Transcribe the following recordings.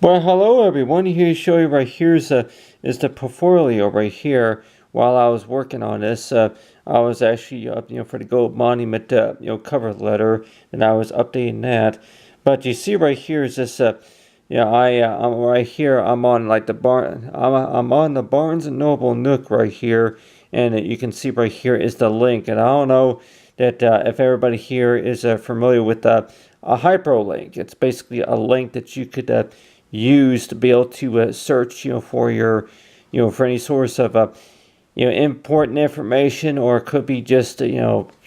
Well, hello everyone. Here to show you right here is the portfolio right here. While I was working on this, I was actually for the gold monument cover letter, and I was updating that. But you see right here is this I'm right here. I'm on like the barn. I'm on the Barnes and Noble Nook right here, and you can see right here is the link. And I don't know that if everybody here is familiar with a hyperlink. It's basically a link that you could use to be able to search, for your, for any source of, important information, or it could be just,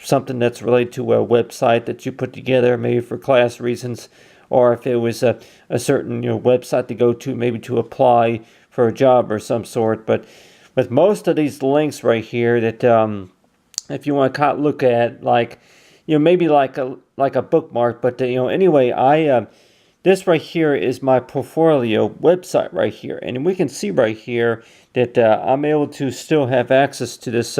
something that's related to a website that you put together, maybe for class reasons, or if it was a certain, website to go to, maybe to apply for a job or some sort. But with most of these links right here, that if you want to look at, like, maybe like a bookmark, but anyway, I this right here is my portfolio website right here. And we can see right here that I'm able to still have access to this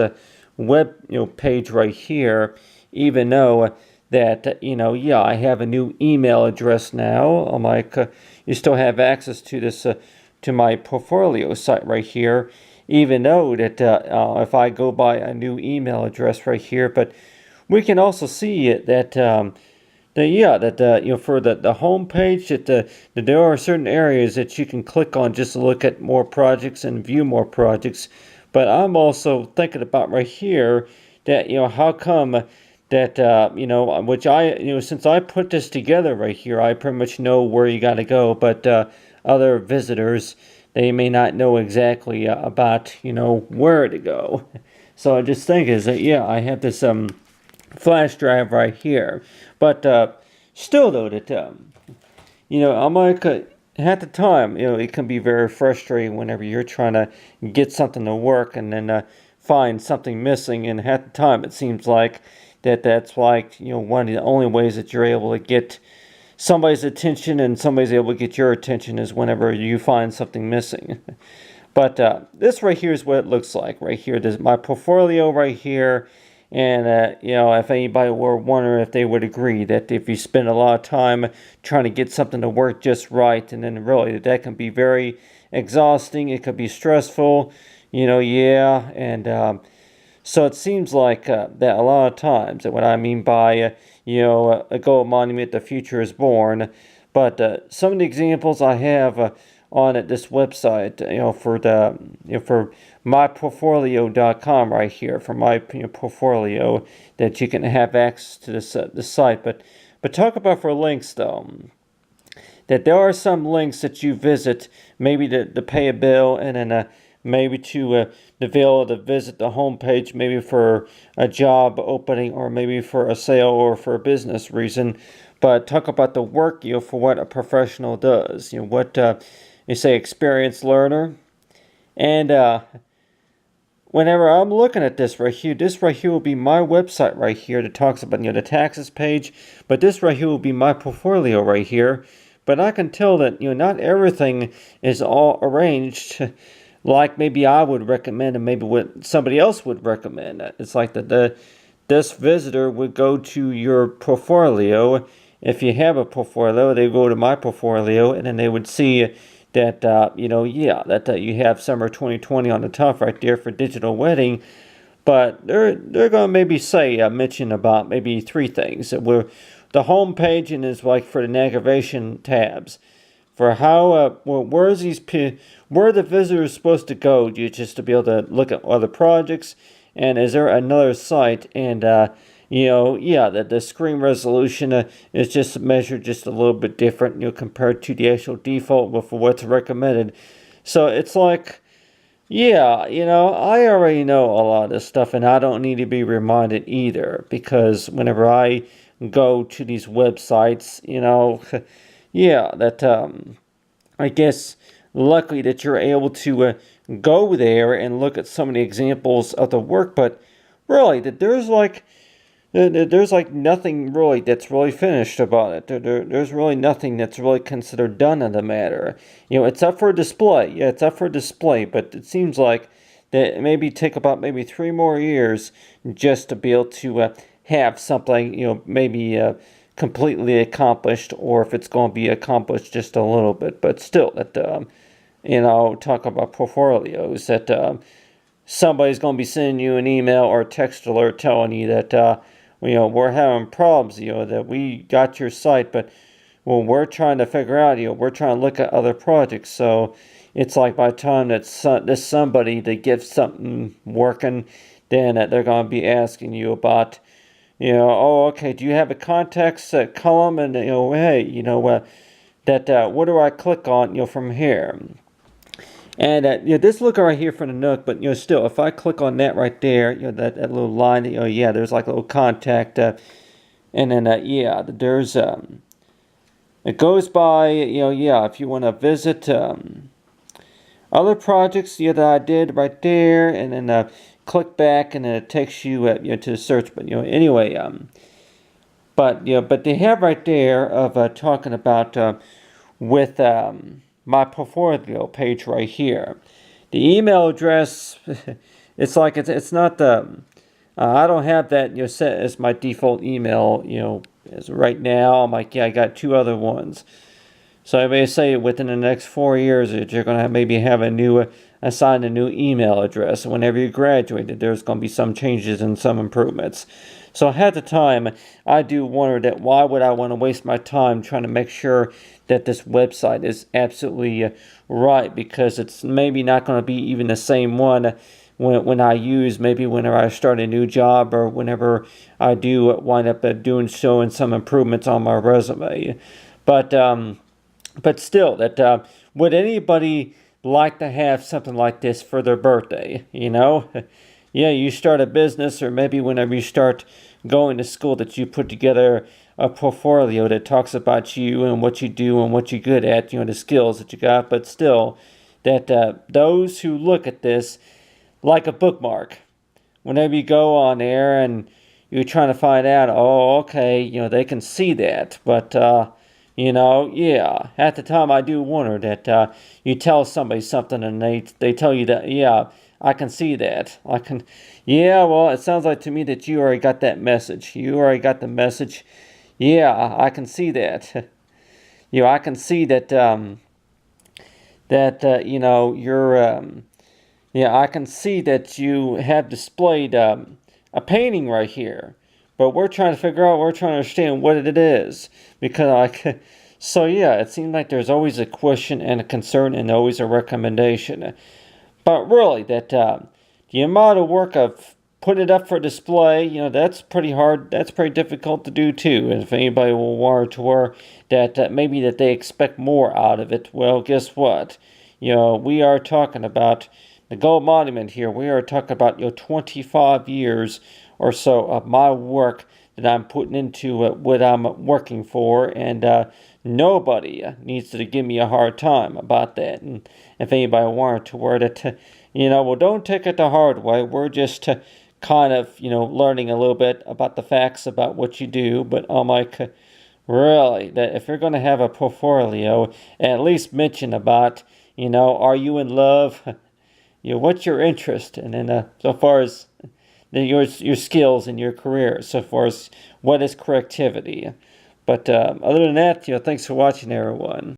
web page right here, even though that, I have a new email address now. I'm like, you still have access to this, to my portfolio site right here, even though that if I go by a new email address right here. But we can also see that for the home page, that there are certain areas that you can click on just to look at more projects and view more projects. But I'm also thinking about right here that, how come that which I, since I put this together right here, I pretty much know where you got to go. But other visitors, they may not know exactly about where to go. So I just think is that, I have this flash drive right here. But still, though, that I'm like, at the time, it can be very frustrating whenever you're trying to get something to work and then find something missing. And at the time, it seems like that's like one of the only ways that you're able to get somebody's attention, and somebody's able to get your attention is whenever you find something missing. But this right here is what it looks like right here. This is my portfolio right here. And, if anybody were wondering if they would agree that if you spend a lot of time trying to get something to work just right, and then really that can be very exhausting, it could be stressful, and so it seems like that a lot of times, and what I mean by, a gold monument, the future is born. But some of the examples I have on this website, for the, for myportfolio.com right here, for my portfolio, that you can have access to this site. But talk about for links though, that there are some links that you visit, maybe to pay a bill, and then maybe to be able to visit the homepage, maybe for a job opening, or maybe for a sale, or for a business reason. But talk about the work, for what a professional does. What you say, experienced learner. And whenever I'm looking at this right here will be my website right here that talks about the taxes page. But this right here will be my portfolio right here. But I can tell that not everything is all arranged like maybe I would recommend, and maybe what somebody else would recommend. It's like this visitor would go to your portfolio. If you have a portfolio, they go to my portfolio, and then they would see that that you have summer 2020 on the top right there for digital wedding. But they're gonna maybe say mention about maybe three things. Where the home page, and is like for the navigation tabs, for how where the visitors supposed to go, just to be able to look at other projects, and is there another site, and that the screen resolution is just measured just a little bit different, compared to the actual default for what's recommended. So it's like, I already know a lot of this stuff, and I don't need to be reminded either, because whenever I go to these websites, that I guess luckily that you're able to go there and look at so many examples of the work. But really, that there's like nothing really that's really finished about it. There's really nothing that's really considered done in the matter. It's up for display. Yeah, it's up for display, but it seems like that it maybe take about maybe 3 more years just to be able to have something, maybe completely accomplished or if it's going to be accomplished just a little bit. But still, that talk about portfolios, that somebody's going to be sending you an email or a text alert telling you that we're having problems, that we got your site, but we're trying to figure out, we're trying to look at other projects. So it's like by the time that there's somebody that gets something working, then they're going to be asking you about, oh, okay, do you have a contacts column? And, hey, what do I click on, from here? And this look right here for the Nook, but still, if I click on that right there, that little line, there's like a little contact, and then there's it goes by, if you want to visit other projects that I did right there, and then click back, and then it takes you to the search. But anyway, but they have right there of talking about with my portfolio page right here. The email address, it's like it's not the I don't have that set as my default email as right now. I'm like, I got two other ones. So I may say within the next 4 years that you're going to maybe have assign a new email address. Whenever you graduated, there's going to be some changes and some improvements. So at the time, I do wonder that why would I want to waste my time trying to make sure that this website is absolutely right, because it's maybe not going to be even the same one when I use, maybe whenever I start a new job or whenever I do wind up showing some improvements on my resume. But still, that would anybody like to have something like this for their birthday? Yeah, you start a business, or maybe whenever you start going to school, that you put together a portfolio that talks about you and what you do and what you're good at, the skills that you got. But still, that those who look at this like a bookmark, whenever you go on there and you're trying to find out, oh, okay, they can see that. But at the time I do wonder that you tell somebody something and they tell you that, I can see that. Well, it sounds like to me that you already got that message. You already got the message. Yeah, I can see that. I can see that, I can see that you have displayed a painting right here. But we're trying to understand what it is. Because it seems like there's always a question and a concern and always a recommendation. But really, that the amount of work of putting it up for display, that's pretty hard. That's pretty difficult to do too. And if anybody will want to work that maybe that they expect more out of it, well, guess what? We are talking about the gold monument here. We are talking about 25 years or so of my work that I'm putting into what I'm working for, and nobody needs to give me a hard time about that. And if anybody wanted to word it, well, don't take it the hard way. We're just kind of, learning a little bit about the facts about what you do. But I'm like, really, that if you're going to have a portfolio, at least mention about, are you in love? What's your interest? And then so far as your skills and your career, so far as what is creativity. But other than that, thanks for watching, everyone.